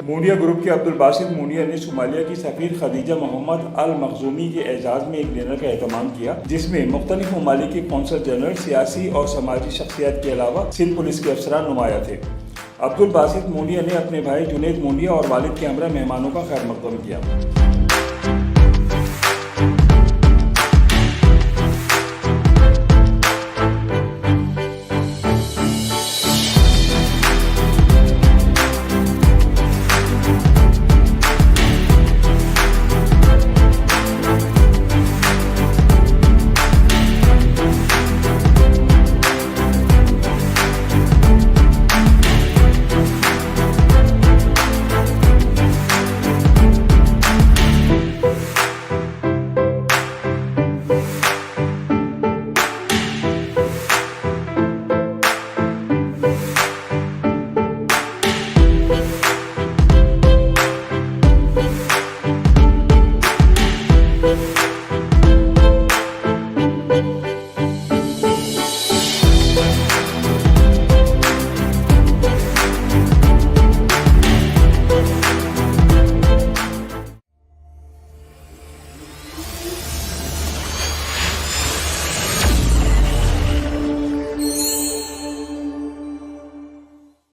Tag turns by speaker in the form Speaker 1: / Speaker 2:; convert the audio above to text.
Speaker 1: मुंडिया group के अब्दुल बासित मुंडिया ने Somalia की सफीर खदीजा मोहम्मद अलमखजूमी के एजाज़ में एक डिनर का एहतमाम किया, जिसमें मुख्तलिफ ममालिक के कौंसल जनरल, सियासी और समाजी शख्सियत के अलावा सिंध पुलिस के अफसरान नुमाया थे। अब्दुल बासित मुंडिया ने अपने भाई जुनेद मुंडिया और वालिद के हमरा मेहमानों का खैर मकदम किया।